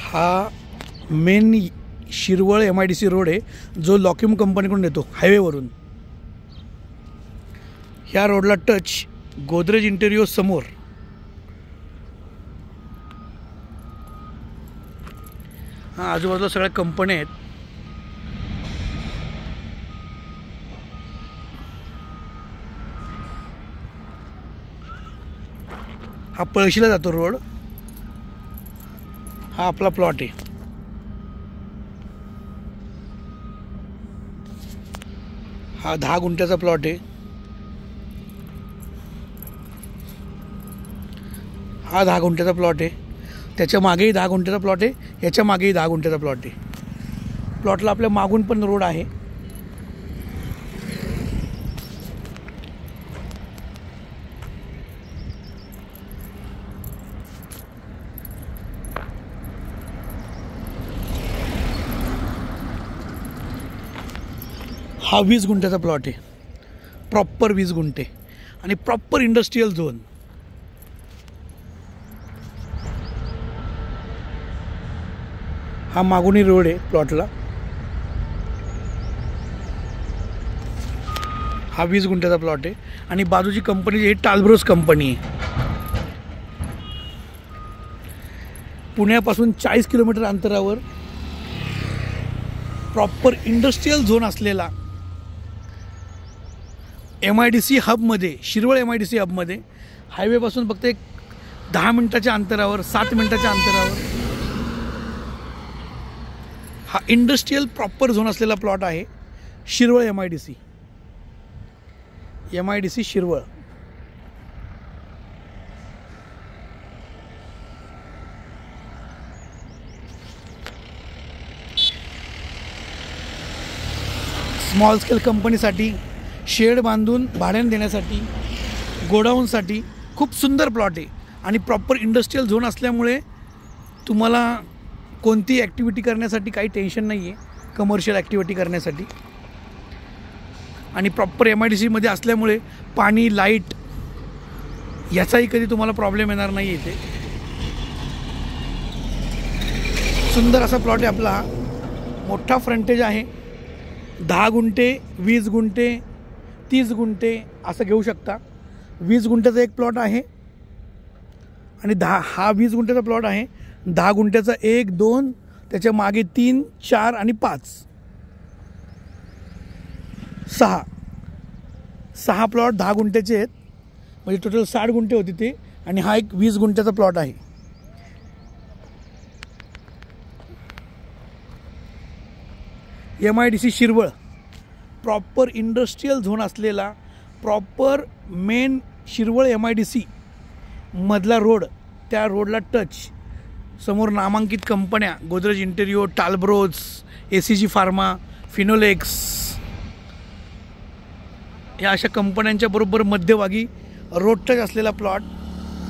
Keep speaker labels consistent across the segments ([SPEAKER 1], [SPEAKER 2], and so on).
[SPEAKER 1] हा main Shirwal MIDC road आहे, जो लॉकिम कंपनीकडून येतो हायवेवरून. ह्या रोडला टच गोदरेज इंटेरियो समोर. हा आजूबाजूला सगळ्या कंपन्या आहेत. हा पळशीला जातो रोड. हा आपला प्लॉट आहे. हा 10 गुंठ्याचा प्लॉट आहे. हा 10 गुंठ्याचा प्लॉट आहे. त्याच्या मागेही 10 गुंठ्याचा प्लॉट आहे. याच्या मागेही 10 गुंठ्याचा प्लॉट आहे. प्लॉटला आपल्या मागून पण रोड आहे. हा 20 गुंठ्याचा प्लॉट आहे. प्रॉपर 20 गुंठे आणि प्रॉपर इंडस्ट्रियल झोन. हा मागूनही रोड आहे प्लॉटला. हा 20 गुंठ्याचा प्लॉट आहे आणि बाजूची कंपनी जी आहे टालब्रोज कंपनी आहे. पुण्यापासून 40 किलोमीटर अंतरावर प्रॉपर इंडस्ट्रियल झोन असलेला MIDC हबमध्ये, शिरवळ MIDC हबमध्ये हायवेपासून फक्त एक 10 मिनिटाच्या अंतरावर, 7 मिनिटाच्या अंतरावर हा इंडस्ट्रियल प्रॉपर झोन असलेला प्लॉट आहे. Shirwal MIDC Shirwal. Small scale कंपनीसाठी, शेड बांधून भाड्याने देण्यासाठी, गोडाऊनसाठी खूप सुंदर प्लॉट आहे. आणि प्रॉपर इंडस्ट्रियल झोन असल्यामुळे तुम्हाला कोणती ॲक्टिव्हिटी करण्यासाठी काही टेन्शन नाही आहे, कमर्शियल ॲक्टिव्हिटी करण्यासाठी. आणि प्रॉपर MIDCमध्ये असल्यामुळे पाणी, लाईट याचाही कधी तुम्हाला प्रॉब्लेम येणार नाही. इथे सुंदर असा प्लॉट आहे आपला. मोठा फ्रंटेज आहे. 10 गुंठे, 20 गुंठे, 30 गुंठे असं घेऊ शकता. 20 गुंठ्याचा एक प्लॉट आहे आणि हा 20 गुंठ्याचा प्लॉट आहे. 10 गुंठ्याचा 1, 2, त्याच्या मागे 3, 4 आणि 5, 6 प्लॉट 10 गुंठ्याचे आहेत. म्हणजे टोटल 60 गुंठे होते ते. आणि हा एक 20 गुंठ्याचा प्लॉट आहे. MIDC Shirwal proper industrial zone असलेला, प्रॉपर मेन शिरवळ MIDC मधला रोड. त्या रोडला टच समोर नामांकित कंपन्या Godrej entero, Talbros, ACG pharma, Finolex या अशा कंपन्यांच्या बरोबर मध्यभागी रोड टच असलेला प्लॉट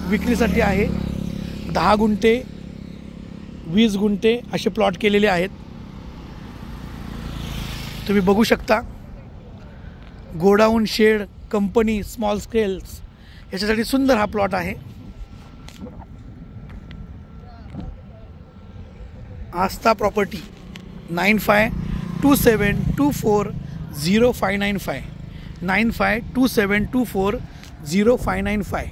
[SPEAKER 1] विक्रीसाठी आहे. 10 गुंठे, 20 गुंठे असे प्लॉट केलेले आहेत. तुम्ही बघू शकता. Godown, shed, company, small scales याच्यासाठी सुंदर हा प्लॉट आहे. आस्था प्रॉपर्टी 9527240595 9527240595.